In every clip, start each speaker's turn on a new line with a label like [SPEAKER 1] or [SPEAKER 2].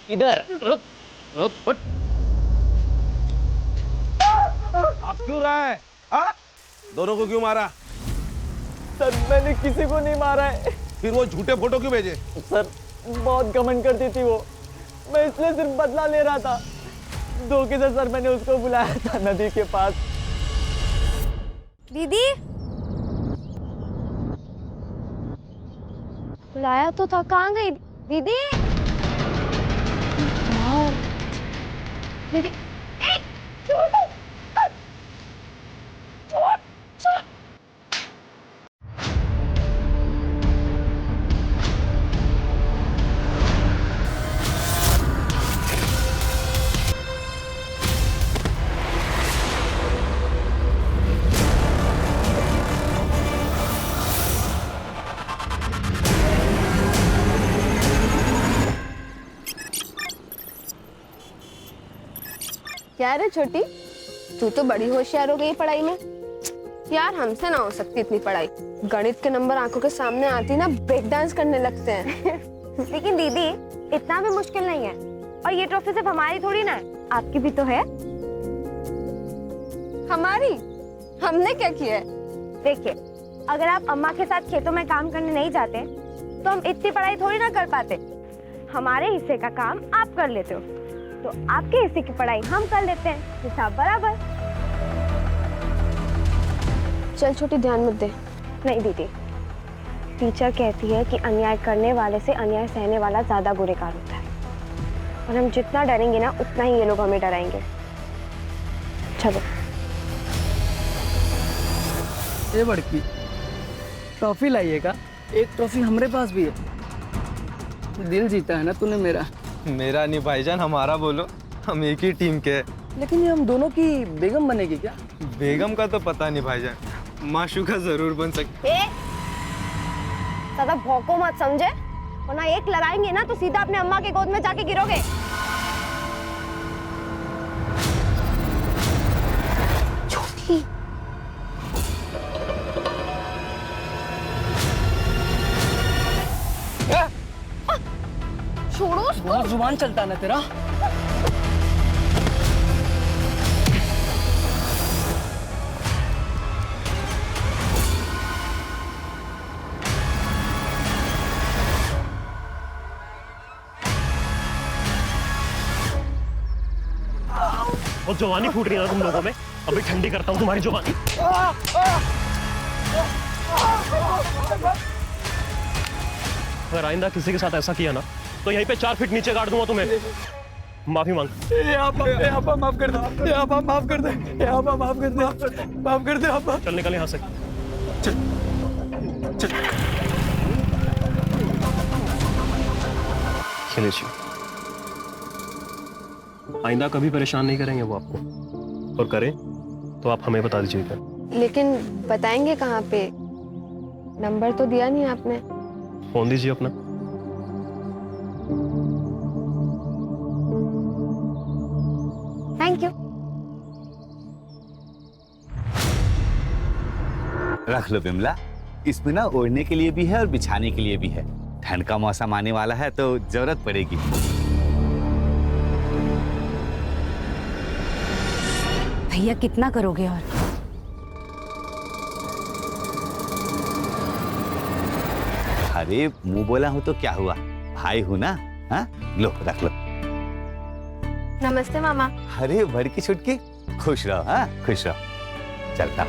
[SPEAKER 1] इधर रुक रुक फुट।
[SPEAKER 2] आप क्यों रहा है? दोनों को क्यों मारा?
[SPEAKER 1] सर मैंने किसी को नहीं मारा है।
[SPEAKER 2] फिर वो झूठे फोटो क्यों भेजे?
[SPEAKER 1] सर बहुत घमंड करती थी वो, मैं इसलिए सिर्फ बदला ले रहा था। धोखे से सर मैंने उसको बुलाया था नदी के पास।
[SPEAKER 3] दीदी बुलाया तो था, कहाँ गई दीदी? दीदी क्या रे छोटी, तू तो बड़ी होशियार हो गई पढ़ाई में। यार हमसे ना हो सकती इतनी पढ़ाई। गणित के नंबर आंखों के सामने आती ना ब्रेक डांस करने लगते हैं। लेकिन दीदी इतना भी मुश्किल नहीं है, और ये ट्रॉफी सिर्फ हमारी थोड़ी ना है, आपकी भी तो है। हमारी? हमने क्या किया है? देखिए, अगर आप अम्मा के साथ खेतों में काम करने नहीं जाते तो हम इतनी पढ़ाई थोड़ी ना कर पाते। हमारे हिस्से का काम आप कर लेते हो तो आपके हिस्से की पढ़ाई हम कर लेते हैं, हिसाब बराबर। चल छोटी, ध्यान मत दे। नहीं दीदी, टीचर कहती है कि अन्याय करने वाले से अन्याय सहने वाला ज्यादा गुनहगार होता है, और हम जितना डरेंगे ना उतना ही ये लोग हमें डराएंगे। चलो।
[SPEAKER 1] ये बड़की ट्रॉफी लाइएगा। एक ट्रॉफी हमारे पास भी है। दिल जीता है ना तूने मेरा।
[SPEAKER 4] मेरा नहीं भाईजान, हमारा बोलो, हम एक ही टीम के हैं।
[SPEAKER 1] लेकिन ये हम दोनों की बेगम बनेगी क्या?
[SPEAKER 4] बेगम का तो पता नहीं भाईजान, माशूका जरूर बन सकती।
[SPEAKER 3] ज्यादा भौंको मत समझे, वरना एक लगाएंगे ना तो सीधा अपने अम्मा के गोद में जाके गिरोगे। छोटी छोड़ो उसको।
[SPEAKER 1] बहुत जुबान चलता है ना तेरा।
[SPEAKER 5] और जवानी फूट रही है ना तुम लोगों में, अभी ठंडी करता हूँ तुम्हारी जवानी। अगर आइंदा किसी के साथ ऐसा किया ना तो यहीं पे 4 फीट नीचे गाड़ दूंगा तुम्हें। माफी मांग।
[SPEAKER 1] माफ कर दे, माफ कर दे, माफ कर दे, माफ कर दे।
[SPEAKER 5] चल निकल यहाँ से। चलिए, आइंदा कभी परेशान नहीं करेंगे वो आपको, और करें तो आप हमें बता दीजिएगा।
[SPEAKER 3] लेकिन बताएंगे कहाँ पे? नंबर तो दिया नहीं आपने।
[SPEAKER 5] फोन दीजिए अपना।
[SPEAKER 3] Thank you.
[SPEAKER 6] रख लो बिमला, इसमें ना ओढ़ने के लिए भी है और बिछाने के लिए भी है। ठंड का मौसम आने वाला है तो जरूरत पड़ेगी।
[SPEAKER 7] भैया कितना करोगे? और
[SPEAKER 6] अरे मुंह बोला हूं तो क्या हुआ, भाई हूं ना। हाँ लो, रख लो।
[SPEAKER 3] नमस्ते मामा।
[SPEAKER 6] अरे बड़की छुटकी, खुश रहो। हाँ खुश रहो। चलता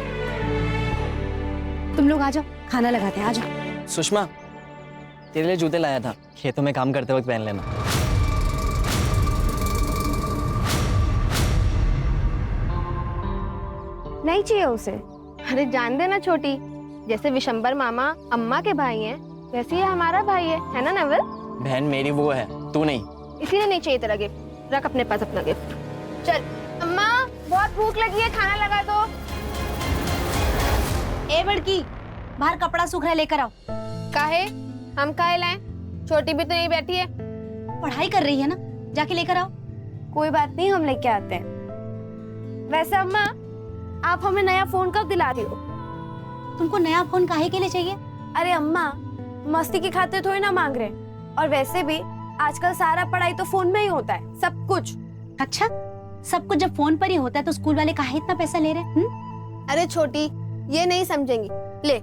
[SPEAKER 7] तुम लोग आ जाओ, खाना लगाते हैं, आ जाओ।
[SPEAKER 1] सुषमा, तेरे लिए जूते लाया था, खेतों में काम करते वक्त पहन लेना।
[SPEAKER 3] नहीं चाहिए उसे। अरे जान देना छोटी, जैसे विशंबर मामा अम्मा के भाई हैं, वैसे ही हमारा भाई है ना नवल?
[SPEAKER 1] बहन मेरी वो है, तू नहीं।
[SPEAKER 3] इसीलिए नहीं चाहिए तेरा गिफ्ट। रख अपने पास अपना गिफ्ट। चल अम्मा, बहुत भूख लगी है, खाना लगा दो।
[SPEAKER 7] ए बड़की, बाहर कपड़ा सूख रहा है, लेकर आओ।
[SPEAKER 3] काहे? हम काहे लाएं? छोटी भी तो यही बैठी है।
[SPEAKER 7] पढ़ाई कर रही है ना, जाके लेकर आओ।
[SPEAKER 3] कोई बात नहीं, हम लेके आते हैं। वैसे अम्मा, आप हमें नया फोन कब दिला रही हो?
[SPEAKER 7] तुमको नया फोन काहे के लिए चाहिए?
[SPEAKER 3] अरे अम्मा, मस्ती की खातिर थोड़ी ना मांग रहे। और वैसे भी आजकल सारा पढ़ाई तो फोन में ही होता है, सब कुछ।
[SPEAKER 7] अच्छा, सब कुछ जब फोन पर ही होता है तो स्कूल वाले काहे इतना पैसा ले रहे हैं?
[SPEAKER 3] अरे छोटी, ये नहीं समझेंगी। ले,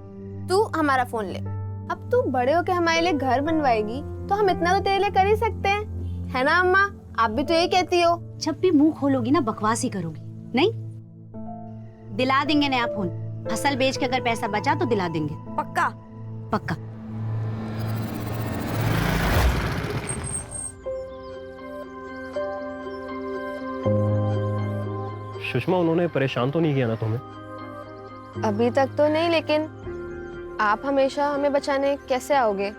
[SPEAKER 3] तू हमारा फोन ले। अब तू बड़े होके हमारे लिए घर बनवाएगी तो हम इतना तो तेरे लिए कर ही सकते हैं, है ना अम्मा? आप भी तो यही कहती हो।
[SPEAKER 7] जब भी मुंह खोलोगी ना बकवास ही करोगी। नहीं, दिला देंगे नया फोन। फसल बेच के अगर पैसा बचा तो दिला देंगे।
[SPEAKER 3] पक्का?
[SPEAKER 7] पक्का।
[SPEAKER 5] सुषमा, उन्होंने परेशान तो नहीं किया ना तुम्हें?
[SPEAKER 3] अभी तक तो नहीं, लेकिन आप हमेशा हमें बचाने कैसे आओगे?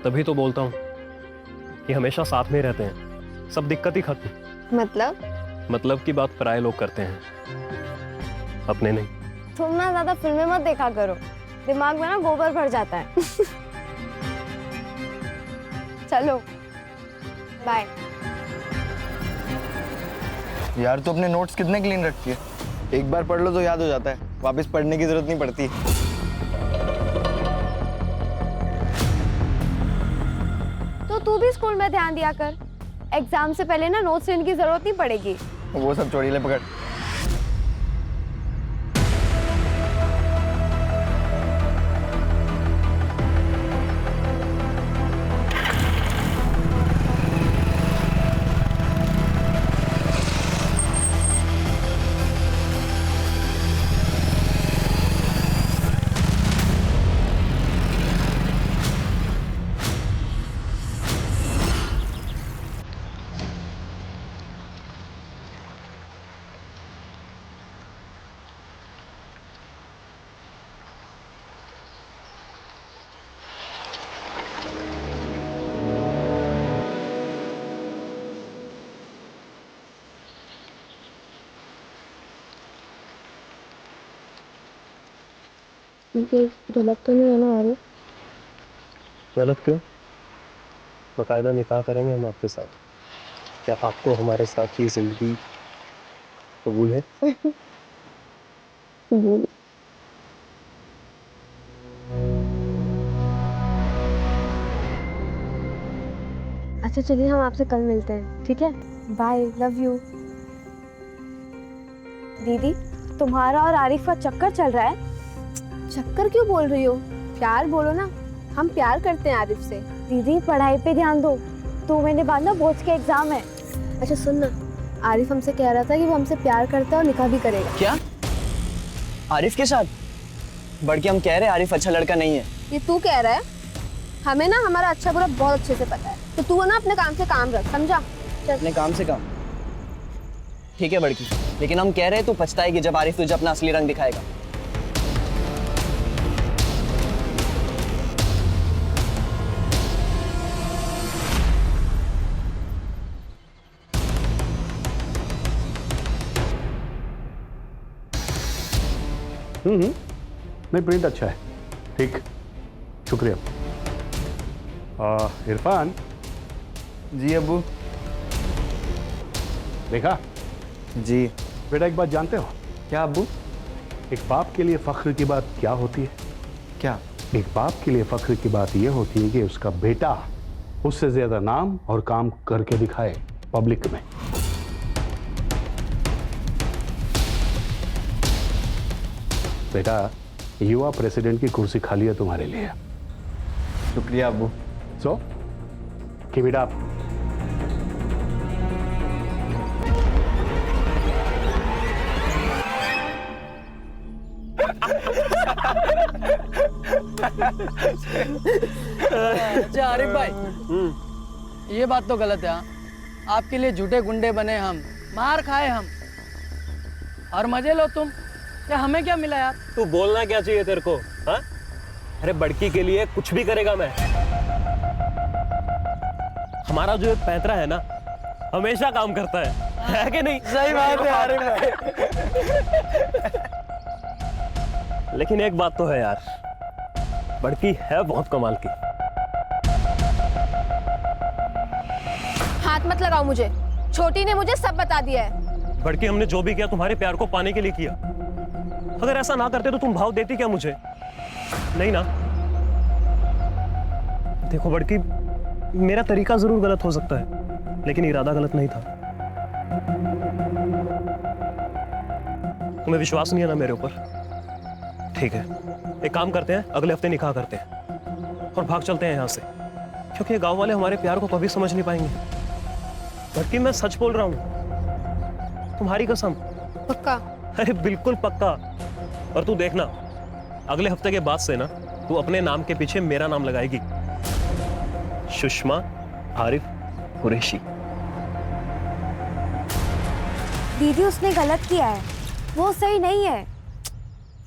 [SPEAKER 5] तभी तो बोलता हूँ कि हमेशा साथ में रहते हैं, सब दिक्कत ही खत्म।
[SPEAKER 3] मतलब
[SPEAKER 5] की बात पराये लोग करते हैं, अपने नहीं।
[SPEAKER 3] तुम ना ज्यादा फिल्में मत देखा करो, दिमाग में ना गोबर भर जाता है। चलो बाय।
[SPEAKER 8] यार तू अपने नोट्स कितने क्लीन रखती है? एक बार पढ़ लो तो याद हो जाता है, वापस पढ़ने की जरूरत नहीं पड़ती।
[SPEAKER 3] तो तू भी स्कूल में ध्यान दिया कर, एग्जाम से पहले ना नोट्स लेने की जरूरत नहीं पड़ेगी।
[SPEAKER 8] वो सब छोड़ी, ले पकड़।
[SPEAKER 3] गलत तो नहीं है ना आरिफ?
[SPEAKER 5] गलत क्यों? बाकायदा निकाह करेंगे हम आपके साथ। क्या आपको हमारे साथ की जिंदगी कबूल है?
[SPEAKER 3] कबूल। अच्छा चलिए, हम आपसे कल मिलते हैं, ठीक है? Bye, love you. दीदी, तुम्हारा और आरिफ का चक्कर चल रहा है। चक्कर क्यों बोल रही हो? प्यार बोलो ना। हम प्यार करते हैं आरिफ से। दीदी पढ़ाई पे ध्यान दो, 2 महीने बाद ना बोर्ड के एग्जाम है। अच्छा सुन ना, आरिफ हमसे कह रहा था कि वो हमसे प्यार करता है और निकाह भी करेगा।
[SPEAKER 9] क्या? आरिफ के साथ? बड़के हम कह रहे हैं आरिफ अच्छा लड़का नहीं है।
[SPEAKER 3] ये तू कह रहा है? हमें ना हमारा अच्छा बुरा बहुत अच्छे से पता है, तो तू ना अपने काम से काम रख, समझा? चल।
[SPEAKER 9] अपने काम से काम? ठीक है बड़की, लेकिन हम कह रहे हैं तू पछताएगी जब आरिफ तुझे अपना असली रंग दिखाएगा।
[SPEAKER 10] नहीं, प्रिंट अच्छा है, ठीक, शुक्रिया। इरफान।
[SPEAKER 8] जी अब्बू।
[SPEAKER 10] देखा?
[SPEAKER 8] जी।
[SPEAKER 10] बेटा एक बात जानते हो?
[SPEAKER 8] क्या अब्बू?
[SPEAKER 10] एक बाप के लिए फख्र की बात क्या होती है?
[SPEAKER 8] क्या?
[SPEAKER 10] एक बाप के लिए फख्र की बात यह होती है कि उसका बेटा उससे ज्यादा नाम और काम करके दिखाए पब्लिक में। बेटा, युवा प्रेसिडेंट की कुर्सी खाली है तुम्हारे लिए।
[SPEAKER 8] शुक्रिया अब्बू।
[SPEAKER 10] So keep it up.
[SPEAKER 1] अच्छा आरिफ भाई, ये बात तो गलत है। हाँ? आपके लिए झूठे गुंडे बने हम, मार खाए हम, और मजे लो तुम। क्या हमें क्या मिला यार?
[SPEAKER 5] तू बोलना क्या चाहिए तेरे को? हाँ? अरे बड़की के लिए कुछ भी करेगा मैं। हमारा जो एक पैंतरा है ना, हमेशा काम करता है कि नहीं?
[SPEAKER 1] सही बात है आरिफ भाई।
[SPEAKER 5] लेकिन एक बात तो है यार, बड़की है बहुत कमाल की।
[SPEAKER 3] हाथ मत लगाओ मुझे, छोटी ने मुझे सब बता दिया है।
[SPEAKER 5] बड़की, हमने जो भी किया तुम्हारे प्यार को पाने के लिए किया। अगर ऐसा ना करते तो तुम भाव देती क्या मुझे? नहीं ना। देखो बड़की, मेरा तरीका जरूर गलत हो सकता है, लेकिन इरादा गलत नहीं था। तुम्हें विश्वास नहीं है ना मेरे ऊपर? ठीक है, एक काम करते हैं, अगले हफ्ते निकाह करते हैं और भाग चलते हैं यहाँ से, क्योंकि गांव वाले हमारे प्यार को कभी समझ नहीं पाएंगे। बल्कि मैं सच बोल रहा हूँ, तुम्हारी कसम।
[SPEAKER 3] पक्का?
[SPEAKER 5] अरे बिल्कुल पक्का। और तू देखना, अगले हफ्ते के बाद से ना तू अपने नाम के पीछे मेरा नाम लगाएगी, सुषमा आरिफ कुरैशी।
[SPEAKER 3] दीदी उसने गलत किया है, वो सही नहीं है।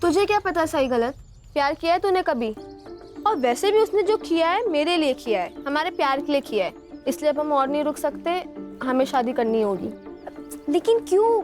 [SPEAKER 3] तुझे क्या पता सही गलत? प्यार किया है तूने कभी? और वैसे भी उसने जो किया है मेरे लिए किया है, हमारे प्यार के लिए किया है, इसलिए अब हम और नहीं रुक सकते, हमें शादी करनी होगी। लेकिन क्यों?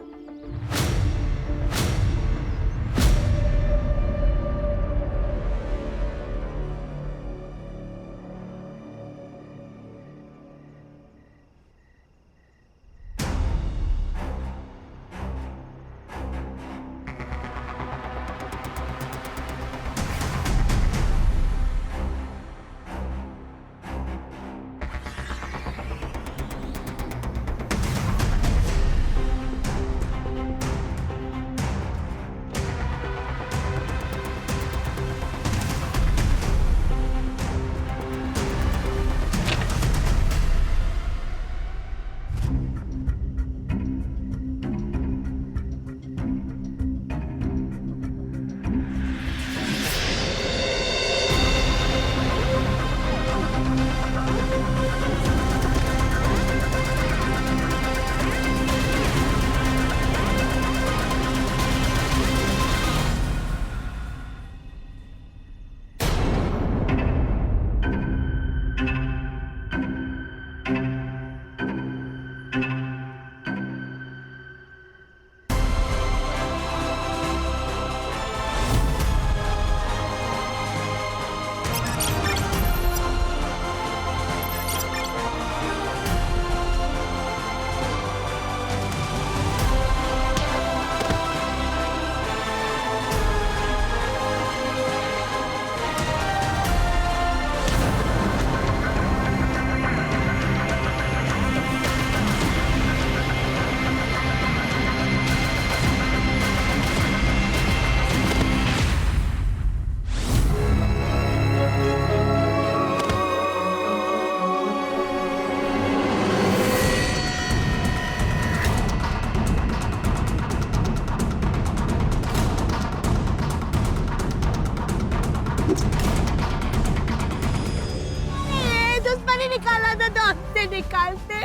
[SPEAKER 7] निकाला था तो हमसे निकालते।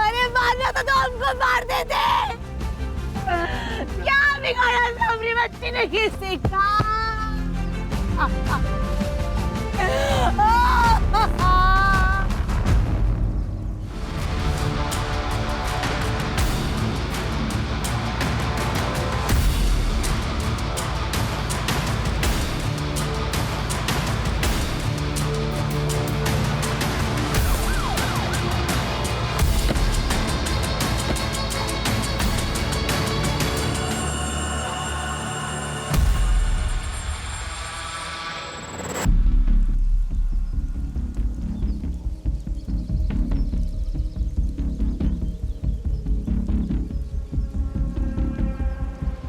[SPEAKER 7] अरे मारना था तो हमको मार देते। क्या बिगाड़ा था अपनी बच्ची ने किसी का?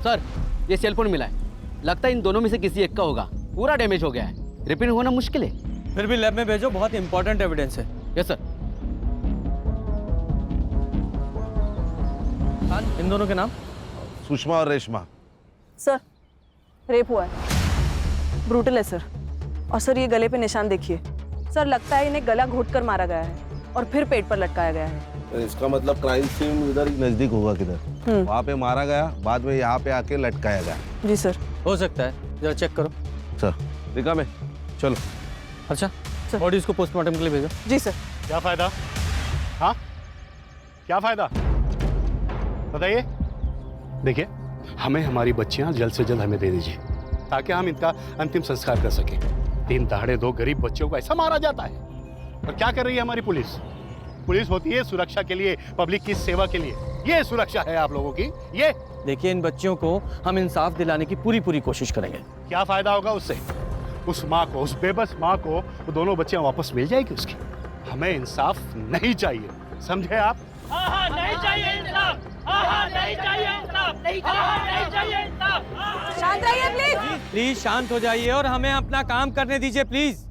[SPEAKER 1] सर, ये सेलफोन मिला है, लगता है इन दोनों में से किसी एक का होगा। पूरा डैमेज हो गया है, रिपेयर होना मुश्किल है।
[SPEAKER 4] फिर भी लैब में भेजो, बहुत इंपॉर्टेंट एविडेंस है।
[SPEAKER 1] Yes sir.
[SPEAKER 4] इन दोनों के नाम?
[SPEAKER 2] सुषमा और रेशमा।
[SPEAKER 11] सर, रेप हुआ है, ब्रूटल है सर। और सर ये गले पे निशान देखिए सर, लगता है इन्हें गला घोंटकर मारा गया है और फिर पेट पर लटकाया गया है।
[SPEAKER 2] इसका मतलब क्राइम सीन इधर नजदीक होगा किधर, वहाँ पे मारा गया, बाद में यहाँ पे आके लटकाया गया।
[SPEAKER 11] जी सर।
[SPEAKER 4] हो सकता है, जरा चेक करो।
[SPEAKER 2] सर दिखा में, चलो।
[SPEAKER 4] अच्छा, बॉडीज को पोस्टमार्टम के लिए भेजो।
[SPEAKER 11] जी सर।
[SPEAKER 10] क्या फायदा? हाँ, क्या फायदा बताइए। देखिए, हमें हमारी बच्चियां जल्द से जल्द हमें दे दीजिए, ताकि हम इनका अंतिम संस्कार कर सकें। 3 दहाड़े 2 गरीब बच्चों को ऐसा मारा जाता है। और क्या कर रही है हमारी पुलिस? पुलिस होती है सुरक्षा के लिए, पब्लिक की सेवा के लिए। ये सुरक्षा है आप लोगों की। ये
[SPEAKER 1] देखिए, इन बच्चियों को हम इंसाफ दिलाने की पूरी कोशिश करेंगे।
[SPEAKER 10] क्या फायदा होगा उससे? उस माँ को, उस बेबस माँ को वो दोनों बच्चियां वापस मिल जाएगी उसकी। हमें इंसाफ नहीं चाहिए, समझे आप?
[SPEAKER 1] नहीं चाहिए इंसाफ, नहीं चाहिए इंसाफ, नहीं चाहिए इंसाफ।
[SPEAKER 11] शांत रहिए प्लीज।
[SPEAKER 1] प्लीज शांत हो जाइए और हमें अपना काम करने दीजिए प्लीज।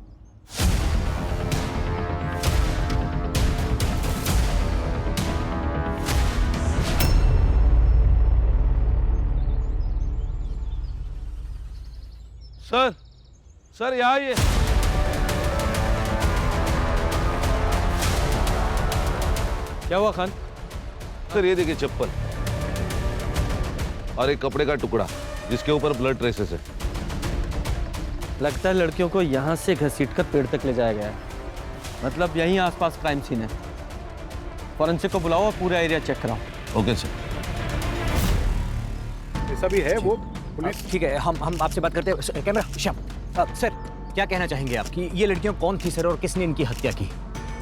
[SPEAKER 2] सर, सर यहाँ आइए।
[SPEAKER 1] क्या हुआ खान?
[SPEAKER 2] सर ये देखिए चप्पल और एक कपड़े का टुकड़ा जिसके ऊपर ब्लड ट्रेसेस है।
[SPEAKER 1] लगता है लड़कियों को यहाँ से घसीटकर पेड़ तक ले जाया गया है। मतलब यहीं आसपास क्राइम सीन है। फॉरेंसिक को बुलाओ और पूरा एरिया चेक कराओ।
[SPEAKER 2] Okay sir.
[SPEAKER 10] ऐसा भी है वो पुलिस।
[SPEAKER 9] ठीक है, हम आपसे बात करते हैं। कैमरा श्याम। सर, क्या कहना चाहेंगे आप कि ये लड़कियां कौन थी सर, और किसने इनकी हत्या की?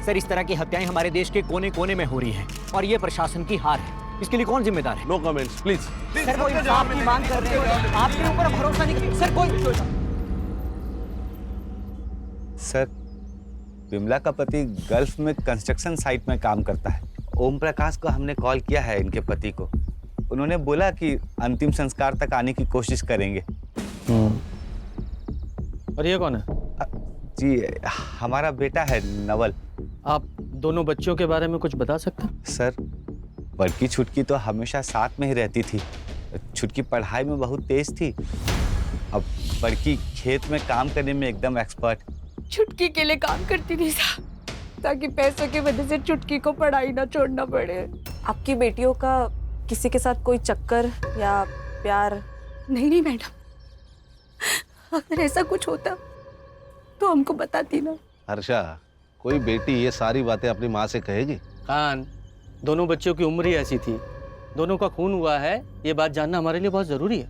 [SPEAKER 9] सर, इस तरह की हत्याएं हमारे देश के कोने कोने में हो रही हैं और ये प्रशासन की हार है। इसके लिए कौन जिम्मेदार है?
[SPEAKER 2] No comments please.
[SPEAKER 9] सर, कोई इंसाफ की मांग कर रहे हो, आपके ऊपर भरोसा नहीं। सर, कोई
[SPEAKER 6] सर, विमला का पति गल्फ में कंस्ट्रक्शन साइट में काम करता है। ओम प्रकाश को हमने कॉल किया है, इनके पति को। उन्होंने बोला कि अंतिम संस्कार तक आने की कोशिश करेंगे।
[SPEAKER 1] और ये कौन है?
[SPEAKER 6] जी, हमारा बेटा है नवल।
[SPEAKER 1] आप दोनों बच्चों के बारे में कुछ बता सकते हैं?
[SPEAKER 6] सर, बड़की छुटकी तो हमेशा साथ में ही रहती थी। छुटकी पढ़ाई में बहुत तेज थी। अब बड़की खेत में काम करने में एकदम एक्सपर्ट।
[SPEAKER 3] छुटकी के लिए काम करती थी साहब, ताकि पैसों की वजह से छुटकी को पढ़ाई ना छोड़ना पड़े।
[SPEAKER 11] आपकी बेटियों का किसी के साथ कोई चक्कर या प्यार?
[SPEAKER 3] नहीं मैडम, अगर ऐसा कुछ होता तो हमको बताती ना।
[SPEAKER 2] हर्षा, कोई बेटी ये सारी बातें अपनी माँ से कहेगी?
[SPEAKER 1] खान, दोनों बच्चों की उम्र ही ऐसी थी, दोनों का खून हुआ है, ये बात जानना हमारे लिए बहुत जरूरी है।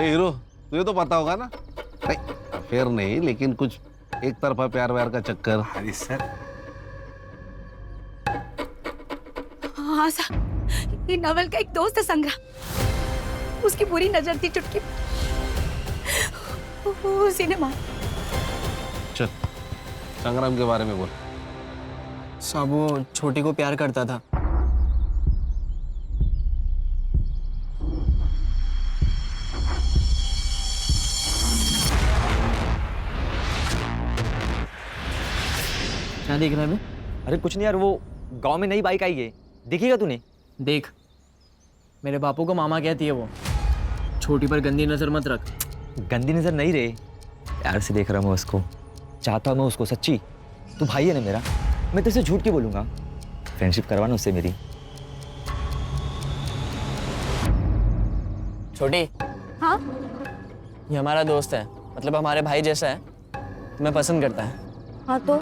[SPEAKER 2] ए हीरो, तुझे तो पता होगा ना? नहीं, अफेयर नहीं, लेकिन कुछ एक तरफा प्यार व्यार का चक्कर।
[SPEAKER 6] अरे सर,
[SPEAKER 3] हाँ साहब, ये नवल का एक दोस्त है संग्राम, उसकी बुरी नजर थी चुटकी, उसी ने मार।
[SPEAKER 2] चल, संग्राम के बारे में बोल।
[SPEAKER 9] साहब, वो छोटी को प्यार करता था।
[SPEAKER 1] क्या देख रहा है बे?
[SPEAKER 9] अरे कुछ नहीं यार, वो गांव में नई बाइक आई है, देखिएगा तूने?
[SPEAKER 1] देख, मेरे बापू को मामा कहती है वो। छोटी पर गंदी नजर मत रख।
[SPEAKER 9] गंदी नजर नहीं रे, प्यार से देख रहा हूँ मैं उसको, चाहता हूँ मैं उसको। सच्ची, तू भाई है ना मेरा, मैं तेरे से झूठ क्यों बोलूँगा? फ्रेंडशिप करवाना उससे मेरी।
[SPEAKER 12] छोटी।
[SPEAKER 3] हाँ?
[SPEAKER 12] ये हमारा दोस्त है, मतलब हमारे भाई जैसा है, तुम्हें पसंद करता है।
[SPEAKER 3] हाँ तो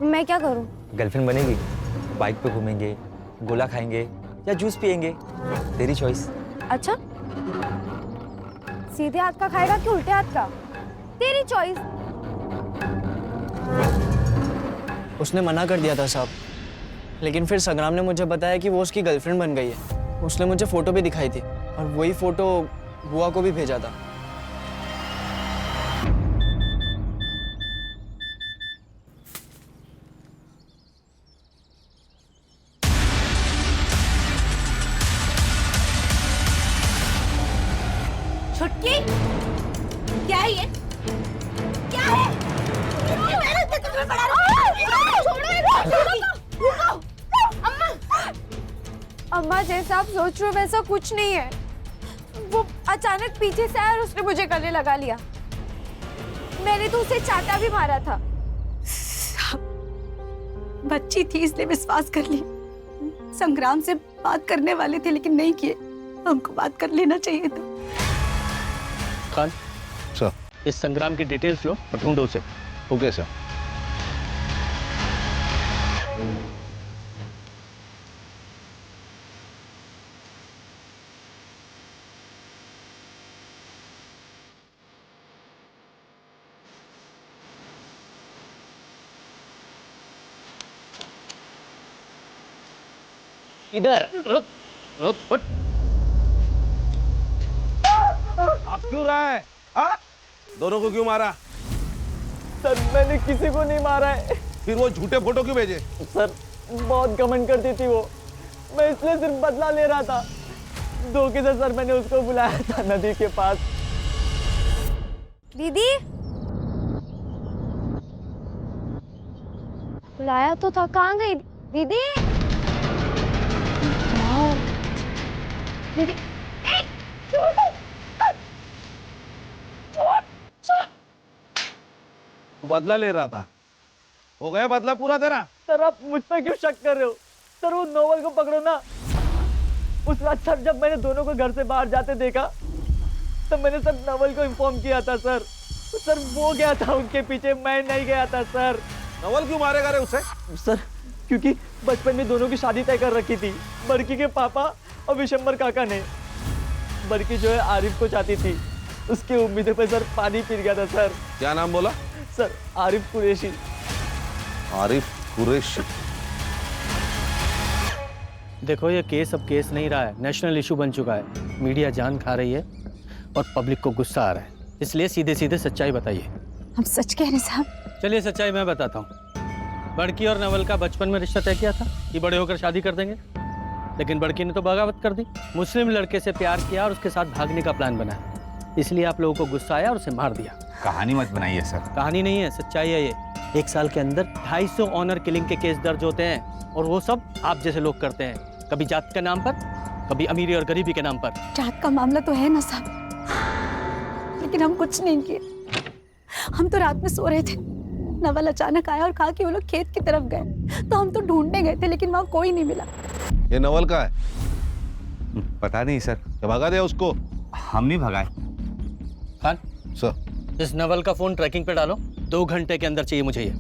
[SPEAKER 3] मैं क्या करूँ?
[SPEAKER 9] गर्लफ्रेंड बनेगी, बाइक पे घूमेंगे, गोला खाएंगे या जूस पियेंगे, तेरी चॉइस।
[SPEAKER 3] अच्छा, सीधे हाथ का खाएगा कि उल्टे हाथ का? तेरी चॉइस।
[SPEAKER 12] उसने मना कर दिया था साहब, लेकिन फिर संग्राम ने मुझे बताया कि वो उसकी गर्लफ्रेंड बन गई है। उसने मुझे फोटो भी दिखाई थी और वही फोटो बुआ को भी भेजा था।
[SPEAKER 3] छुटकी, क्या है ये? क्या है? अम्मा, जैसा आप सोच रहे हो वैसा कुछ नहीं है। वो अचानक पीछे से आया और उसने मुझे गले लगा लिया। मैंने तो उसे चाटा भी मारा था। बच्ची थी इसलिए विश्वास कर लिया। संग्राम से बात करने वाले थे लेकिन नहीं किए। हमको बात कर लेना चाहिए था।
[SPEAKER 1] खान
[SPEAKER 2] सर,
[SPEAKER 1] इस संग्राम की डिटेल्स लो और ढूंढो उसे।
[SPEAKER 2] Okay sir.
[SPEAKER 1] इधर रुक रुक उठ।
[SPEAKER 2] आप क्यों रहा है? दोनों को क्यों मारा?
[SPEAKER 12] सर मैंने किसी को नहीं मारा है।
[SPEAKER 2] फिर वो झूठे फोटो क्यों भेजे?
[SPEAKER 12] सर बहुत घमंड करती थी वो, मैं इसलिए सिर्फ बदला ले रहा था। धोखे से सर मैंने उसको बुलाया था नदी के पास।
[SPEAKER 3] दीदी बुलाया तो था, कहाँ गई दीदी? दीदी
[SPEAKER 2] बदला ले रहा था, हो गया बदला पूरा तेरा?
[SPEAKER 12] सर आप मुझ पर क्यों शक कर रहे हो? सर वो नोवेल को पकड़ो ना। उस रात सर जब मैंने दोनों को घर से बाहर जाते देखा तब मैंने सर नवल को इन्फॉर्म किया था सर। सर वो गया था उनके पीछे, मैं नहीं गया था सर।
[SPEAKER 2] नवल क्यों मारेगा रे उसे?
[SPEAKER 12] सर क्योंकि बचपन में दोनों की शादी तय कर रखी थी, बड़की के पापा और विशंबर काका ने। बड़की जो है आरिफ को चाहती थी, उसकी उम्मीदों पे सर पानी फिर गया था सर।
[SPEAKER 2] क्या नाम बोला?
[SPEAKER 12] सर आरिफ कुरैशी।
[SPEAKER 2] आरिफ कुरैशी।
[SPEAKER 1] देखो ये केस अब केस नहीं रहा है, नेशनल इशू बन चुका है। मीडिया जान खा रही है और पब्लिक को गुस्सा आ रहा है, इसलिए सीधे सीधे सच्चाई बताइए।
[SPEAKER 7] हम सच कह रहे साहब।
[SPEAKER 1] चलिए सच्चाई मैं बताता हूँ। बड़की और नवल का बचपन में रिश्ता तय किया था कि बड़े होकर शादी कर देंगे, लेकिन बड़की ने तो बगावत कर दी। मुस्लिम लड़के से प्यार किया और उसके साथ भागने का प्लान बनाया, इसलिए आप लोगों को गुस्सा आया और उसे मार दिया।
[SPEAKER 6] कहानी मत बनाइए सर।
[SPEAKER 1] कहानी नहीं है, सच्चाई है ये। 1 साल के अंदर 250 ऑनर किलिंग के केस दर्ज होते हैं और वो सब आप जैसे लोग करते हैं, कभी जात के नाम पर, कभी अमीरी और गरीबी के नाम पर।
[SPEAKER 7] जात का मामला तो है ना साहब, लेकिन हम कुछ नहीं किए। हम तो रात में सो रहे थे, नवल अचानक आया और कहा कि वो लोग खेत की तरफ गए, तो हम तो ढूंढने गए थे लेकिन वहाँ कोई नहीं मिला।
[SPEAKER 2] ये नवल का है?
[SPEAKER 6] पता नहीं सर।
[SPEAKER 2] क्या भगा दिया उसको?
[SPEAKER 6] हम नहीं भगाए।
[SPEAKER 1] खान
[SPEAKER 2] सर
[SPEAKER 1] इस नवल का फोन ट्रैकिंग पे डालो, 2 घंटे के अंदर चाहिए मुझे ये।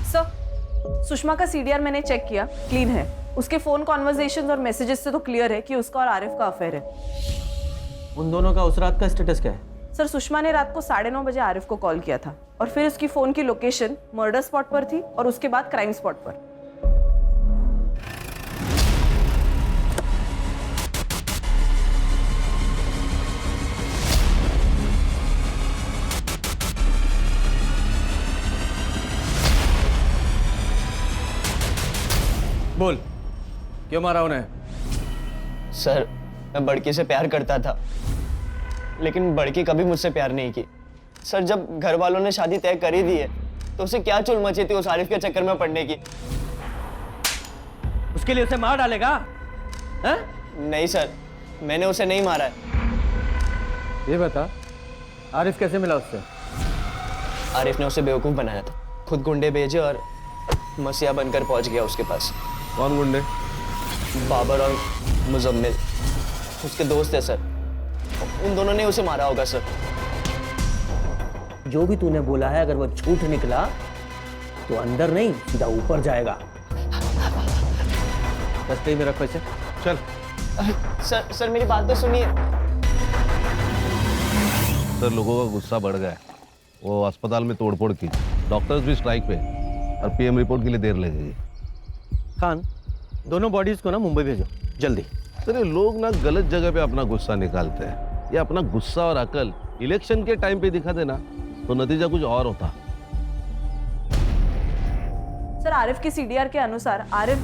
[SPEAKER 11] सर सुषमा का सीडीआर मैंने चेक किया, क्लीन है। उसके फोन कॉन्वर्सेशंस और मैसेजेस से तो क्लियर है कि उसका और आरिफ का अफेयर है।
[SPEAKER 1] उन दोनों का उस रात का स्टेटस क्या है?
[SPEAKER 11] सर सुषमा ने रात को 9:30 बजे आरिफ को कॉल किया था और फिर उसकी फोन की लोकेशन मर्डर स्पॉट पर थी और उसके बाद क्राइम स्पॉट पर।
[SPEAKER 1] बोल, क्यों मारा उन्हें?
[SPEAKER 12] सर मैं बड़की से प्यार करता था, लेकिन बड़की कभी मुझसे प्यार नहीं की। सर जब घर वालों ने शादी तय कर ही दी है तो उसे क्या चुल मची थी उस आरिफ के चक्कर में पड़ने की।
[SPEAKER 1] उसके लिए उसे मार डालेगा? हैं?
[SPEAKER 12] नहीं सर, मैंने उसे नहीं मारा है।
[SPEAKER 1] ये बता, आरिफ कैसे मिला उससे?
[SPEAKER 12] आरिफ ने उसे बेवकूफ़ बनाया था, खुद गुंडे भेजे और मसीहा बनकर पहुंच गया उसके पास।
[SPEAKER 2] कौन गुंडे?
[SPEAKER 12] बाबर और मुजम्मिल उसके दोस्त है सर, उन दोनों ने उसे मारा होगा सर।
[SPEAKER 1] जो भी तूने बोला है अगर वो झूठ निकला तो अंदर नहीं सीधा ऊपर जाएगा। रास्ते में रखो इसे।
[SPEAKER 2] चल।
[SPEAKER 12] सर मेरी बात तो सुनिए।
[SPEAKER 2] सर लोगों का गुस्सा बढ़ गया है, वो अस्पताल में तोड़फोड़ की, डॉक्टर्स भी स्ट्राइक पे और पीएम रिपोर्ट के लिए देर लगेगी।
[SPEAKER 1] खान दोनों बॉडीज को ना मुंबई भेजो जल्दी।
[SPEAKER 2] सर ये लोग ना गलत जगह पे अपना गुस्सा निकालते हैं। ये अपना गुस्सा और अकल इलेक्शन के टाइम पे दिखा देना तो नतीजा कुछ और होता।
[SPEAKER 11] सर आरिफ के सीडीआर के अनुसार आरिफ,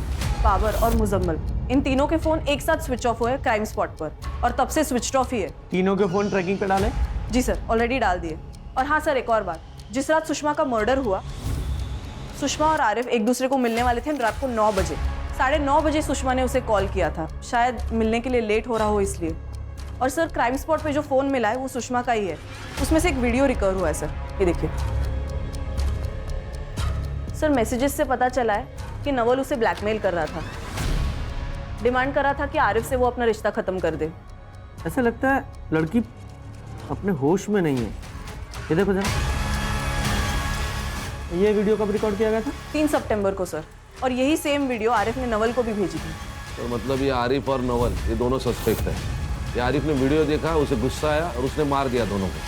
[SPEAKER 11] बाबर और मुजम्मिल इन तीनों के फोन एक साथ स्विच ऑफ हुए क्राइम स्पॉट पर और तब से स्विच ऑफ ही है।
[SPEAKER 1] तीनों के फोन ट्रैकिंग पे डालें?
[SPEAKER 11] जी सर ऑलरेडी डाल दिए। और हाँ सर एक और बात, जिस रात सुषमा का मर्डर हुआ सुषमा और आरिफ एक दूसरे को मिलने वाले थे रात को 9 बजे। 9:30 बजे सुषमा ने उसे कॉल किया था, शायद मिलने के लिए लेट हो रहा हो इसलिए। और सर क्राइम स्पॉट पे जो फ़ोन मिला है वो सुषमा का ही है, उसमें से एक वीडियो रिकवर हुआ है सर, ये देखिए। सर मैसेजेस से पता चला है कि नवल उसे ब्लैकमेल कर रहा था, डिमांड कर रहा था कि आरिफ से वो अपना रिश्ता ख़त्म कर दे।
[SPEAKER 1] ऐसा लगता है लड़की अपने होश में नहीं है। ये देखो जरा, ये वीडियो कब रिकॉर्ड किया गया था?
[SPEAKER 11] 3 सितंबर को सर, और यही सेम वीडियो आरिफ ने नवल को भी भेजी थी।
[SPEAKER 2] तो मतलब ये आरिफ और नवल ये दोनों सस्पेक्ट है। ये आरिफ ने वीडियो देखा, उसे गुस्सा आया और उसने मार दिया दोनों को।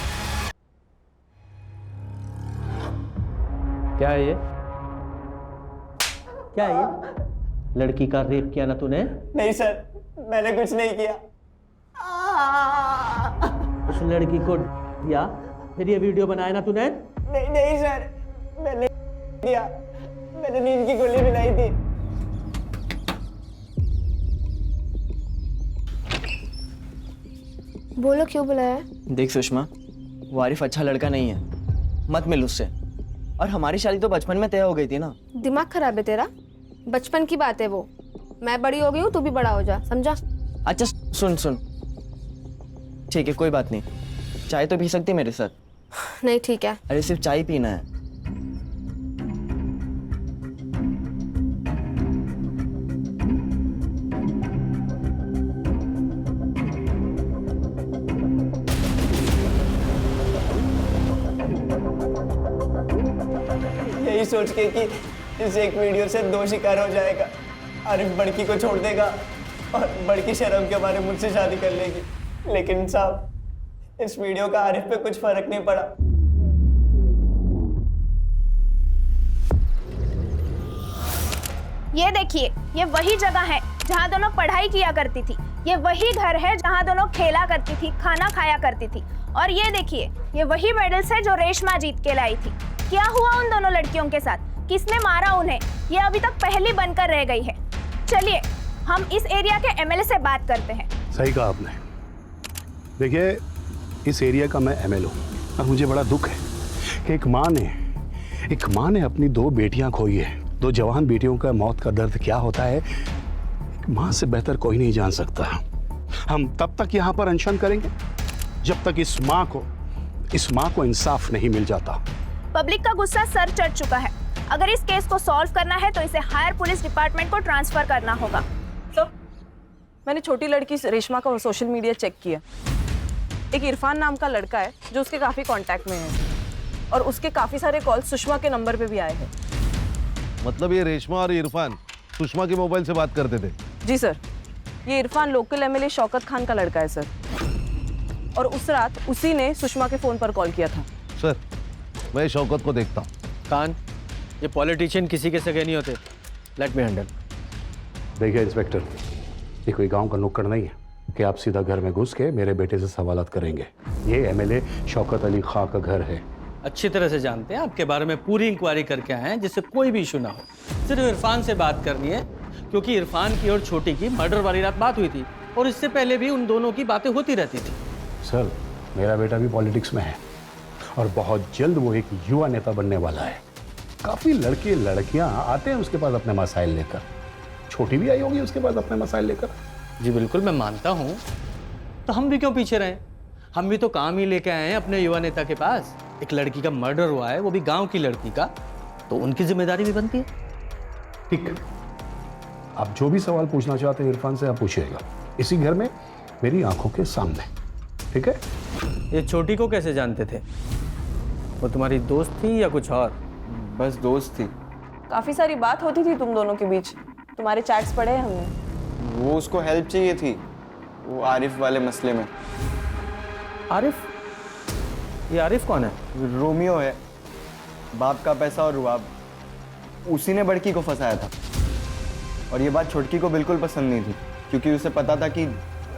[SPEAKER 1] क्या है ये? क्या है ये? लड़की का रेप किया ना तूने?
[SPEAKER 12] नहीं सर, मैंने कुछ नहीं किया।
[SPEAKER 1] उस लड़की को दिया, फिर ये वीडियो बनाया ना तूने?
[SPEAKER 12] नहीं नहीं सर, मैंने किया, मैंने नींद की गोली मिलाई थी।
[SPEAKER 3] बोलो क्यों बुलाया?
[SPEAKER 12] देख सुषमा, वो आरिफ अच्छा लड़का नहीं है, मत मिल उससे। और हमारी शादी तो बचपन में तय हो गई थी ना।
[SPEAKER 3] दिमाग खराब है तेरा? बचपन की बात है वो। मैं बड़ी हो गई हूँ, तू भी बड़ा हो जा, समझा?
[SPEAKER 12] अच्छा सुन सुन, ठीक है कोई बात नहीं, चाय तो पी सकती मेरे साथ?
[SPEAKER 3] नहीं ठीक है।
[SPEAKER 12] अरे सिर्फ चाय पीना है। यही सोच के कि इस एक वीडियो से 2 शिकार हो जाएगा, आरिफ बड़की को छोड़ देगा और बड़की शर्म के मारे मुझसे शादी कर लेगी। लेकिन साहब, इस वीडियो का आरिफ पे कुछ फर्क नहीं पड़ा।
[SPEAKER 7] ये देखिए, ये वही जगह है जहाँ दोनों पढ़ाई किया करती थी। ये वही घर है जहाँ दोनों खेला करती थी, खाना खाया करती थी। और ये देखिए, ये वही मेडल्स है जो रेशमा जीत के लाई थी। क्या हुआ उन दोनों लड़कियों के साथ? किसने मारा उन्हें? ये अभी तक पहेली बनकर रह गई है। चलिए हम इस एरिया के एमएलए से बात करते हैं।
[SPEAKER 10] सही कहा आपने। देखिए, इस एरिया का मैं एमएलए हूँ और मुझे बड़ा दुख है कि एक माँ ने अपनी 2 बेटियां खोई है। 2 जवान बेटियों का मौत का दर्द क्या होता है, माँ से बेहतर कोई नहीं जान सकता। हम तब तक यहाँ पर अनशन करेंगे जब तक इस माँ को इंसाफ नहीं मिल जाता।
[SPEAKER 7] पब्लिक का गुस्सा सर चढ़ चुका है। अगर इस केस को सॉल्व करना है तो इसे हायर पुलिस डिपार्टमेंट को ट्रांसफर करना होगा।
[SPEAKER 11] तो मैंने छोटी लड़की रेशमा का सोशल मीडिया चेक किया। एक इरफान नाम का लड़का है जो उसके काफी कांटेक्ट में है और उसके काफी सारे कॉल सुषमा के नंबर पे भी आए हैं।
[SPEAKER 2] मतलब ये रेशमा और इरफान सुषमा के मोबाइल से बात करते थे?
[SPEAKER 11] जी सर, ये इरफान लोकल एमएलए शौकत खान का लड़का है सर, और उस रात उसी ने सुषमा के फोन पर कॉल किया था।
[SPEAKER 2] सर, मैं शौकत को देखता हूँ।
[SPEAKER 1] खान, ये पॉलिटिशियन किसी के सगे नहीं होते। Let me handle.
[SPEAKER 10] देखिए इंस्पेक्टर, ये कोई गांव का नुक्कड़ नहीं है कि आप सीधा घर में घुस के मेरे बेटे से सवालात करेंगे। ये एमएलए शौकत अली खां का घर है।
[SPEAKER 1] अच्छी तरह से जानते हैं, आपके बारे में पूरी इंक्वायरी करके आए हैं जिससे कोई भी इशू ना हो। सिर्फ इरफान से बात करनी है क्योंकि इरफान की और छोटी की मर्डर वाली रात बात हुई थी और इससे पहले भी उन दोनों की बातें होती रहती थी।
[SPEAKER 10] सर, मेरा बेटा भी पॉलिटिक्स में है और बहुत जल्द वो एक युवा नेता बनने वाला है। काफी लड़के लड़कियां आते हैं उसके पास अपने मसाइल लेकर। छोटी भी आई होगी उसके पास अपने मसाइल लेकर।
[SPEAKER 1] जी बिल्कुल, मैं मानता हूँ। तो हम भी क्यों पीछे रहें? हम भी तो काम ही लेके आए हैं अपने युवा नेता के पास। एक लड़की का मर्डर हुआ है, वो भी गांव की लड़की का, तो उनकी जिम्मेदारी भी बनती है।
[SPEAKER 10] ठीक, आप जो भी सवाल पूछना चाहते हैं इरफान से आप पूछिएगा, इसी घर में मेरी आंखों के सामने। ठीक है?
[SPEAKER 1] ये छोटी को कैसे जानते थे? वो तुम्हारी दोस्त थी या कुछ और?
[SPEAKER 8] बस दोस्त थी।
[SPEAKER 11] काफी सारी बात होती थी तुम दोनों के बीच, तुम्हारे चैट्स पढ़े हैं हमने।
[SPEAKER 8] वो उसको हेल्प चाहिए थी, वो आरिफ वाले मसले में।
[SPEAKER 1] आरिफ? ये आरिफ कौन है?
[SPEAKER 8] रोमियो है, बाप का पैसा और रुआब। उसी ने बड़की को फंसाया था और ये बात छोटकी को बिल्कुल पसंद नहीं थी क्योंकि उसे पता था कि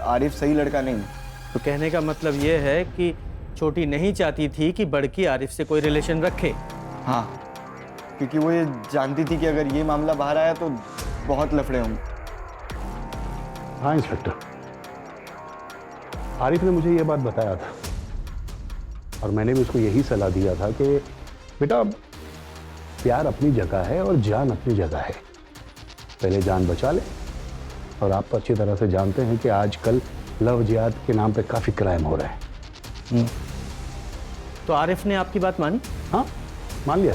[SPEAKER 8] आरिफ सही लड़का नहीं है।
[SPEAKER 1] तो कहने का मतलब ये है कि छोटी नहीं चाहती थी कि बड़की आरिफ से कोई रिलेशन रखे।
[SPEAKER 8] हाँ, क्योंकि वो ये जानती थी कि अगर ये मामला बाहर आया तो बहुत लफड़े होंगे।
[SPEAKER 10] हाँ इंस्पेक्टर, आरिफ ने मुझे ये बात बताया था और मैंने भी उसको यही सलाह दिया था कि बेटा, प्यार अपनी जगह है और जान अपनी जगह है। पहले जान बचा ले। और आप तो अच्छी तरह से जानते हैं कि आजकल लव जिहाद के नाम पे काफ़ी क्राइम हो रहा है।
[SPEAKER 1] तो आरिफ ने आपकी बात मानी?
[SPEAKER 10] हाँ, मान लिया।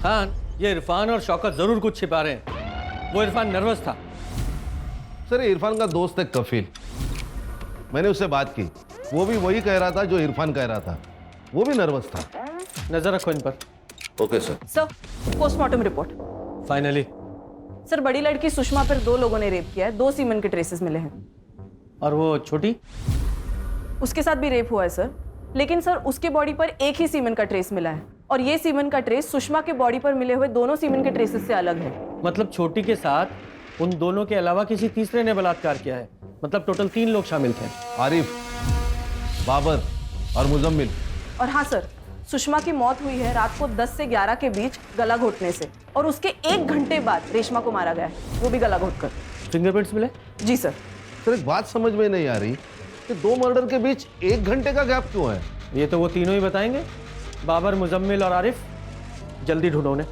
[SPEAKER 1] खान, ये इरफान और शौकत जरूर कुछ छिपा रहे हैं। वो इरफान नर्वस था।
[SPEAKER 2] सर, इरफान का दोस्त है कफील, मैंने उससे बात की। वो भी वही कह रहा था जो इरफान कह रहा था। वो भी नर्वस था।
[SPEAKER 1] नजर रखो इन पर।
[SPEAKER 2] Okay sir.
[SPEAKER 11] Sir, postmortem report.
[SPEAKER 1] Finally
[SPEAKER 11] sir, बड़ी लड़की सुषमा पर 2 लोगों ने रेप किया है। 2 सीमेन के ट्रेसेस मिले हैं।
[SPEAKER 1] और वो छोटी?
[SPEAKER 11] उसके साथ भी रेप हुआ है सर, लेकिन सर उसके बॉडी पर एक ही सीमेन का ट्रेस मिला है। और ये सीमेंट का ट्रेस सुषमा के बॉडी पर मिले हुए दोनों सीमेंट के ट्रेसेस से अलग है।
[SPEAKER 1] मतलब छोटी के साथ उन दोनों के अलावा किसी तीसरे ने बलात्कार किया है। मतलब टोटल 3 लोग शामिल थे।
[SPEAKER 2] आरिफ, बाबर और मुजम्मिल।
[SPEAKER 11] और हाँ सर, सुषमा की मौत हुई है रात को 10 से 11 के बीच गला घोटने से, और उसके 1 घंटे बाद रेशमा को मारा गया है, वो भी गला घोटकर।
[SPEAKER 1] फिंगरप्रिंट्स मिले?
[SPEAKER 11] जी सर।
[SPEAKER 2] सर एक बात समझ में नहीं आ रही कि 2 मर्डर के बीच 1 घंटे का गैप क्यों है?
[SPEAKER 1] ये तो वो तीनों ही बताएंगे, बाबर, मुजम्मिल और आरिफ। जल्दी ढूंढो उन्हें।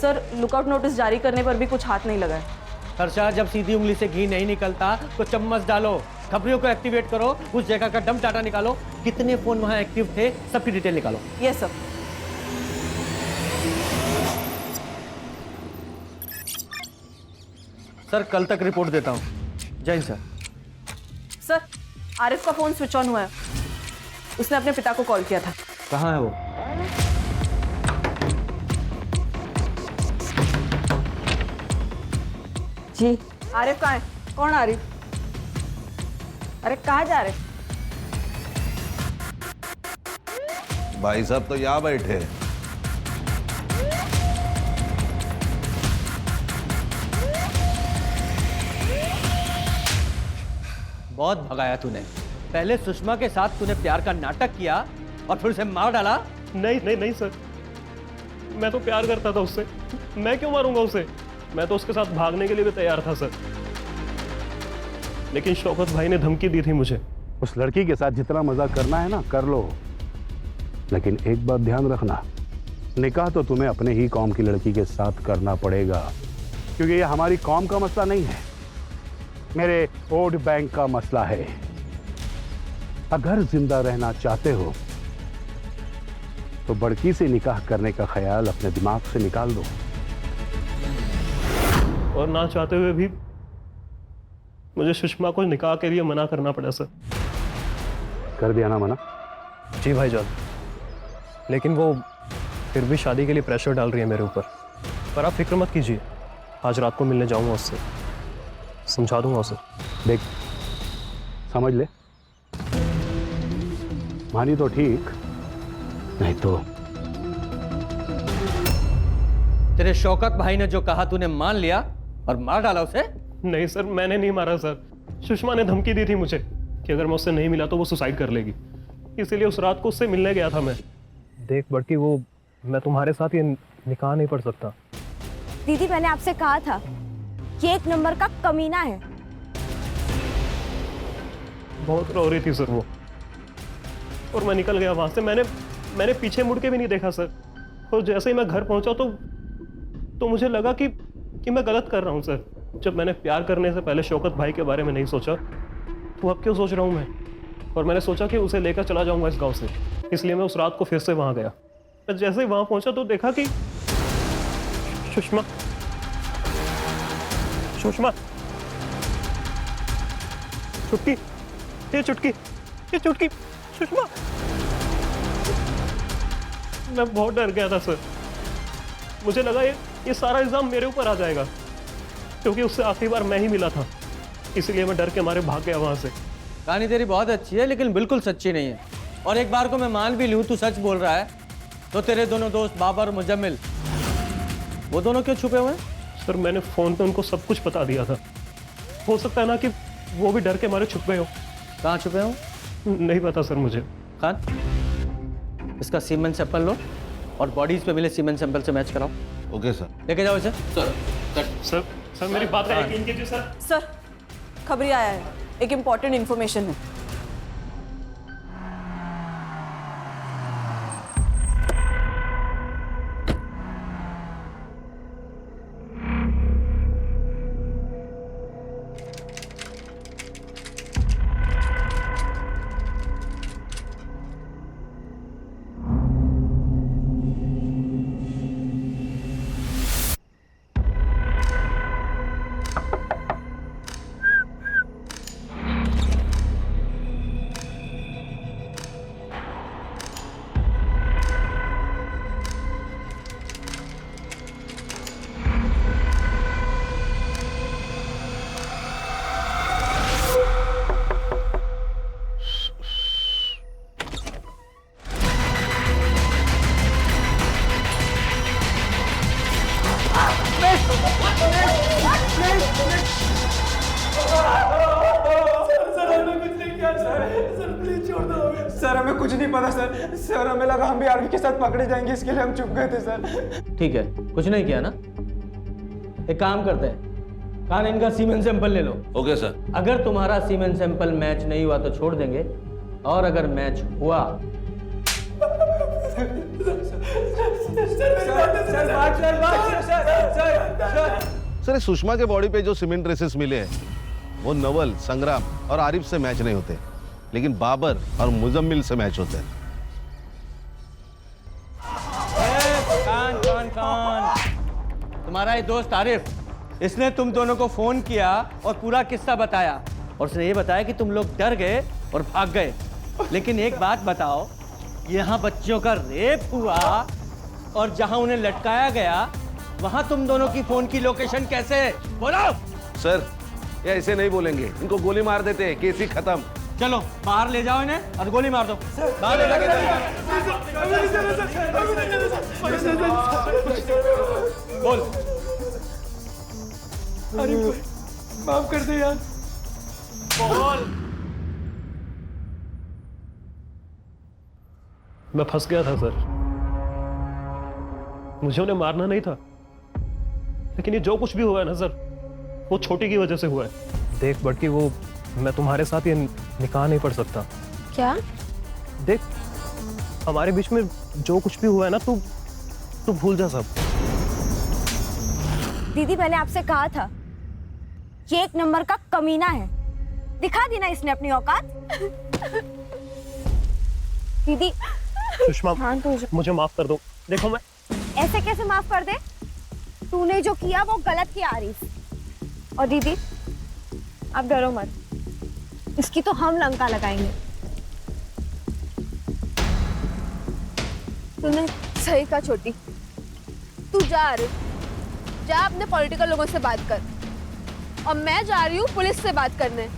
[SPEAKER 11] सर लुकआउट नोटिस जारी करने पर भी कुछ हाथ नहीं लगा है।
[SPEAKER 1] हर्षा, जब सीधी उंगली से घी नहीं निकलता तो चम्मच डालो, खबरियों को एक्टिवेट करो, उस जगह का डंप डाटा निकालो, कितने फोन वहां एक्टिव थे सबकी डिटेल निकालो।
[SPEAKER 11] Yes sir.
[SPEAKER 1] सर कल तक रिपोर्ट देता हूँ। जय हिंद सर।
[SPEAKER 11] सर आरिफ का फोन स्विच ऑन हुआ है, उसने अपने पिता को कॉल किया था।
[SPEAKER 1] कहाँ है वो?
[SPEAKER 11] जी। आरिफ कहाँ है? कौन आरिफ? अरे कहाँ जा रहे?
[SPEAKER 2] भाई साहब तो यहाँ बैठे हैं।
[SPEAKER 1] बहुत भगाया तूने। पहले सुषमा के साथ तूने प्यार का नाटक किया और फिर उसे मार डाला।
[SPEAKER 5] नहीं नहीं नहीं सर, मैं तो प्यार करता था उससे, मैं क्यों मारूंगा उसे? मैं तो उसके साथ भागने के लिए भी तैयार था सर, लेकिन शौकत भाई ने धमकी दी थी मुझे।
[SPEAKER 10] उस लड़की के साथ जितना मजा करना है ना कर लो, लेकिन एक बात ध्यान रखना, निकाह तो तुम्हें अपने ही कौम की लड़की के साथ करना पड़ेगा, क्योंकि ये हमारी कौम का मसला नहीं है, मेरे वोट बैंक का मसला है। अगर जिंदा रहना चाहते हो तो बड़की से निकाह करने का ख्याल अपने दिमाग से निकाल दो।
[SPEAKER 5] और ना चाहते हुए भी मुझे सुषमा को निकाह के लिए मना करना पड़ा सर।
[SPEAKER 10] कर दिया ना मना?
[SPEAKER 5] जी भाईजान, लेकिन वो फिर भी शादी के लिए प्रेशर डाल रही है मेरे ऊपर। पर आप फिक्र मत कीजिए, आज रात को मिलने जाऊंगा उससे, समझा दूंगा उसे।
[SPEAKER 10] देख समझ ले, मानी तो ठीक, नहीं तो
[SPEAKER 1] तेरे शौकत भाई ने जो कहा तूने मान लिया और मार डाला उसे?
[SPEAKER 5] नहीं सर, मैंने नहीं मारा सर, सुषमा ने धमकी दी थी मुझे कि अगर मैं उससे नहीं मिला तो वो सुसाइड कर लेगी, इसीलिए उस रात को उससे मिलने गया था मैं। देख बड़की, वो मैं तुम्हारे साथ ये निकाह नहीं पढ़ सकता।
[SPEAKER 3] दीदी मैंने आपसे कहा था कि 1 नंबर का कमीना है।
[SPEAKER 5] बहुत रो रही थी सर वो, और मैं निकल गया वहां से। मैंने पीछे मुड़ के भी नहीं देखा सर, और जैसे ही मैं घर पहुंचा तो मुझे लगा कि मैं गलत कर रहा हूं सर। जब मैंने प्यार करने से पहले शौकत भाई के बारे में नहीं सोचा तो अब क्यों सोच रहा हूं मैं? और मैंने सोचा कि उसे लेकर चला जाऊंगा इस गांव से, इसलिए मैं उस रात को फिर से वहां गया। मैं जैसे ही वहां पहुंचा तो देखा कि सुषमा चुटकी सुषमा। मैं बहुत डर गया था सर, मुझे लगा ये सारा इल्जाम मेरे ऊपर आ जाएगा, क्योंकि उससे आखिरी बार मैं ही मिला था, इसलिए मैं डर के मारे भाग गया वहां से।
[SPEAKER 1] कहानी तेरी बहुत अच्छी है लेकिन बिल्कुल सच्ची नहीं है। और एक बार को मैं मान भी लूं तू सच बोल रहा है, तो तेरे दोनों दोस्त बाबर और मुजम्मिल, वो दोनों क्यों छुपे हुए हैं?
[SPEAKER 5] सर मैंने फोन पे उनको सब कुछ बता दिया था, हो सकता है ना कि वो भी डर के मारे छुप गए हो।
[SPEAKER 1] कहाँ छुपे हो?
[SPEAKER 5] नहीं पता सर मुझे।
[SPEAKER 1] खान, इसका सीमेंट सैंपल लो और बॉडीज पे मिले सीमेंट सैंपल से मैच कराओ।
[SPEAKER 2] Okay sir.
[SPEAKER 1] लेके जाओ इसे।
[SPEAKER 5] सर मेरी बात का यकीन कीजिए सर।
[SPEAKER 11] सर खबरी आया है, एक इम्पॉर्टेंट इन्फॉर्मेशन है।
[SPEAKER 4] सर हमें कुछ नहीं पता सर। सर हमें लगा हम भी आर्मी के साथ पकड़े जाएंगे, इसके लिए हम चुप गए थे सर।
[SPEAKER 1] ठीक है, कुछ नहीं किया ना। एक काम करते हैं, कान इनका सीमेन सैंपल ले लो।
[SPEAKER 2] Okay sir.
[SPEAKER 1] अगर तुम्हारा सीमेन सैंपल मैच नहीं हुआ तो छोड़ देंगे, और अगर मैच हुआ
[SPEAKER 2] सर इस सुषमा के बॉडी पे जो सीमेंट ट्रेसेस मिले हैं वो नवल, संग्राम और आरिफ से मैच नहीं होते, लेकिन बाबर और मुजम्मिल से मैच होते हैं।
[SPEAKER 1] कान तुम्हारा ये दोस्त आरिफ, इसने तुम दोनों को फोन किया और पूरा किस्सा बताया, और उसने ये बताया कि तुम लोग डर गए और भाग गए। लेकिन एक बात बताओ, यहाँ बच्चियों का रेप हुआ और जहाँ उन्हें लटकाया गया वहाँ तुम दोनों की फोन की लोकेशन कैसे? बोलो।
[SPEAKER 2] सर ये ऐसे नहीं बोलेंगे, इनको गोली मार देते हैं, केस ही खत्म।
[SPEAKER 1] चलो बाहर ले जाओ इन्हें और गोली मार दो। बाहर ले जाके बोल।
[SPEAKER 4] अरे माफ कर दे यार।
[SPEAKER 1] बोल।
[SPEAKER 5] मैं फंस गया था सर, मुझे उन्हें मारना नहीं था, लेकिन ये जो कुछ भी हुआ है ना सर, वो छोटी की वजह से हुआ है। देख बटकी, वो मैं तुम्हारे साथ ये निकाह नहीं पढ़ सकता।
[SPEAKER 3] क्या?
[SPEAKER 5] देख हमारे बीच में जो कुछ भी हुआ है ना, तू भूल जा सब।
[SPEAKER 7] दीदी मैंने आपसे कहा था, ये एक नंबर का कमीना है, दिखा दी ना इसने अपनी औकात। दीदी
[SPEAKER 5] सुषमा मुझे माफ कर दो। देखो मैं
[SPEAKER 7] ऐसे कैसे माफ कर दे? तूने जो किया वो गलत किया आरिफ। और दीदी आप डरो मत, इसकी तो हम लंका लगाएंगे।
[SPEAKER 3] तूने सही कहा छोटी। तू जा आरिफ, जा अपने पॉलिटिकल लोगों से बात कर, और मैं जा रही हूँ पुलिस से बात करने,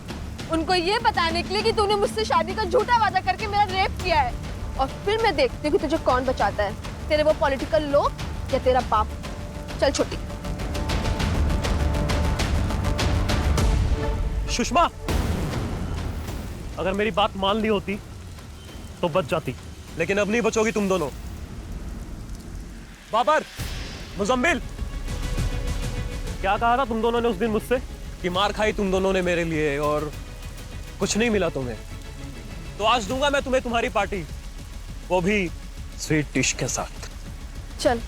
[SPEAKER 3] उनको ये बताने के लिए कि तूने मुझसे शादी का झूठा वादा करके मेरा रेप किया है। और फिर मैं देखती हूँ कि तुझे कौन बचाता है, तेरे वो पॉलिटिकल लोग या तेरा बाप। चल छोटी।
[SPEAKER 5] सुषमा, अगर मेरी बात मान ली होती तो बच जाती, लेकिन अब नहीं बचोगी तुम दोनों। बाबर, मुजम्मिल, क्या कहा था तुम दोनों ने उस दिन मुझसे कि मार खाई तुम दोनों ने मेरे लिए और कुछ नहीं मिला तुम्हें? तो आज दूंगा मैं तुम्हें तुम्हारी पार्टी, वो भी स्वीट डिश के साथ।
[SPEAKER 3] चल।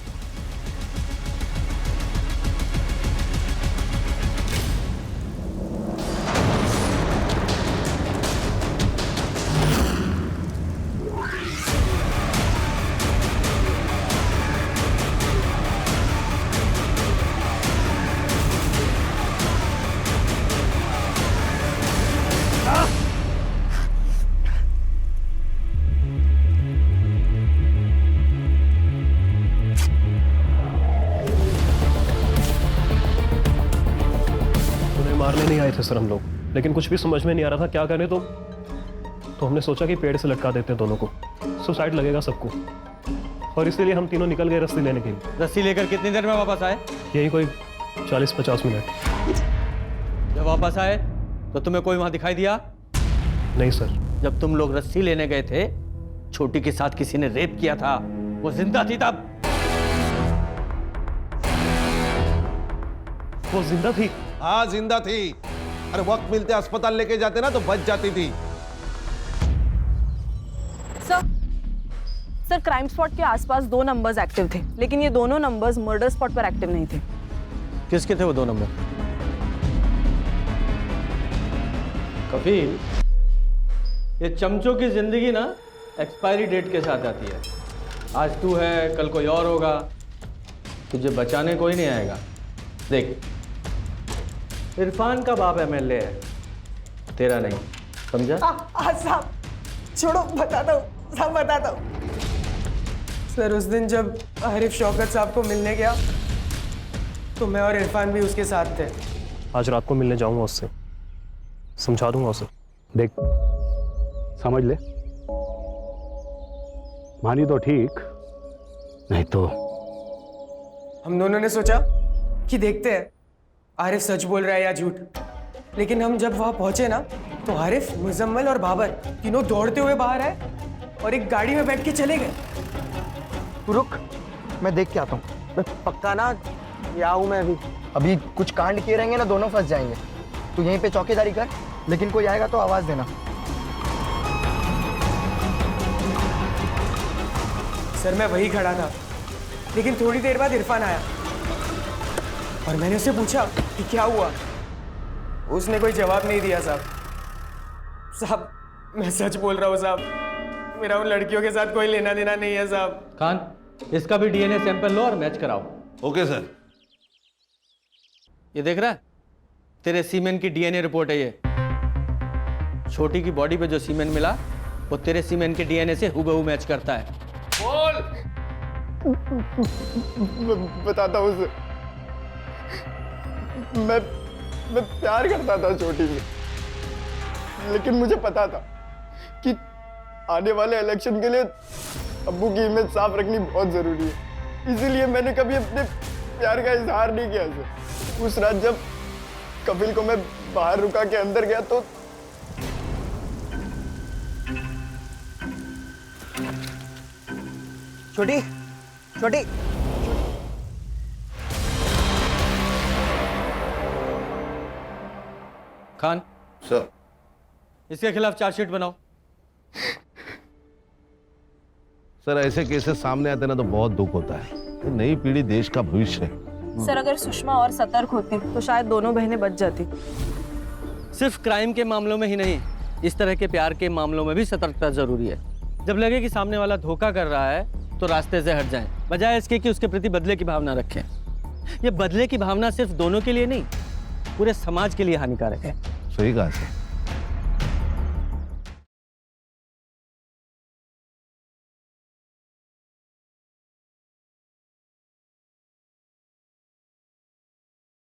[SPEAKER 5] मारने नहीं आए थे सर हम लोग, लेकिन कुछ भी समझ में नहीं आ रहा था क्या करें, तो हमने सोचा कि पेड़ से लटका देते हैं दोनों को, सुसाइड लगेगा सबको, और इसीलिए हम तीनों निकल गए रस्सी लेने के लिए।
[SPEAKER 1] रस्सी लेकर कितनी देर में वापस आए?
[SPEAKER 5] यही कोई 40-50 मिनट।
[SPEAKER 1] जब वापस आए तो तुम्हें कोई वहां दिखाई दिया?
[SPEAKER 5] नहीं सर।
[SPEAKER 1] जब तुम लोग रस्सी लेने गए थे, छोटी के साथ किसी ने रेप किया था, वो जिंदा थी तब?
[SPEAKER 5] वो जिंदा थी?
[SPEAKER 2] हाँ जिंदा थी। अरे वक्त मिलते अस्पताल लेके जाते ना तो बच जाती थी।
[SPEAKER 11] सर क्राइम स्पॉट के आसपास 2 नंबर्स एक्टिव थे, लेकिन ये दोनों नंबर्स मर्डर स्पॉट पर एक्टिव नहीं थे।
[SPEAKER 1] किसके थे वो 2 नंबर? कफील, ये चमचों की जिंदगी ना एक्सपायरी डेट के साथ आती है। आज तू है, कल कोई और होगा, तुझे बचाने कोई नहीं आएगा। देख, इरफान का बाप एमएलए है, तेरा नहीं, समझा?
[SPEAKER 12] साहब छोड़ो, बताता हूँ, सब बताता हूँ। सर उस दिन जब आरिफ शौकत साहब को मिलने गया तो मैं और इरफान भी उसके साथ थे।
[SPEAKER 5] आज रात को मिलने जाऊंगा उससे, समझा दूंगा उसे।
[SPEAKER 10] देख समझ ले, मानी तो ठीक, नहीं तो।
[SPEAKER 12] हम दोनों ने सोचा कि देखते हैं आरिफ सच बोल रहा है या झूठ, लेकिन हम जब वहां पहुंचे ना तो आरिफ, मुजम्मिल और बाबर तीनों दौड़ते हुए बाहर आए
[SPEAKER 4] और एक गाड़ी में बैठ के चले गए।
[SPEAKER 8] तू रुक, मैं देख के आता हूँ।
[SPEAKER 4] पक्का ना? या हूँ मैं अभी।
[SPEAKER 8] अभी कुछ कांड किए रहेंगे ना, दोनों फंस जाएंगे। तू यहीं पे चौकीदारी कर, लेकिन कोई आएगा तो आवाज देना।
[SPEAKER 4] सर मैं वही खड़ा था, लेकिन थोड़ी देर बाद इरफान आया और मैंने उससे पूछा कि क्या हुआ। उसने कोई जवाब नहीं दिया। साहब मैं सच बोल रहा हूँ साहब, मेरा उन लड़कियों के साथ कोई लेना देना नहीं है साहब।
[SPEAKER 1] खान, इसका भी डीएनए सैंपल लो और मैच कराओ।
[SPEAKER 2] Okay sir.
[SPEAKER 1] ये देख रहा है, तेरे सीमेन की डीएनए रिपोर्ट है ये। छोटी की बॉडी पे जो सीमेन मिला वो तेरे सीमेन के डीएनए से हूबहू मैच करता है। बोल।
[SPEAKER 8] बताता हूँ उसे। मैं प्यार करता था छोटी से, लेकिन मुझे पता था कि आने वाले इलेक्शन के लिए अब्बू की इमेज साफ रखनी बहुत जरूरी है। इसीलिए मैंने कभी अपने प्यार का इजहार नहीं किया उसे। उस रात जब कपिल को मैं बाहर रुका के अंदर गया तो
[SPEAKER 4] छोटी छोटी
[SPEAKER 1] खान,
[SPEAKER 2] सर।
[SPEAKER 1] इसके खिलाफ चार्जशीट बनाओ।
[SPEAKER 2] सर ऐसे केसेस सामने आते ना तो बहुत दुख होता है। ये नई पीढ़ी देश का भविष्य है।
[SPEAKER 11] सर अगर सुषमा और सतर्क होती तो शायद दोनों बहनें बच जाती।
[SPEAKER 1] सिर्फ क्राइम के मामलों में ही नहीं, इस तरह के प्यार के मामलों में भी सतर्कता जरूरी है। जब लगे कि सामने वाला धोखा कर रहा है तो रास्ते से हट जाएं, बजाय इसके कि उसके प्रति बदले की भावना रखें। ये बदले की भावना सिर्फ दोनों के लिए नहीं, पूरे समाज के लिए हानिकारक है।
[SPEAKER 2] सही कहा सर।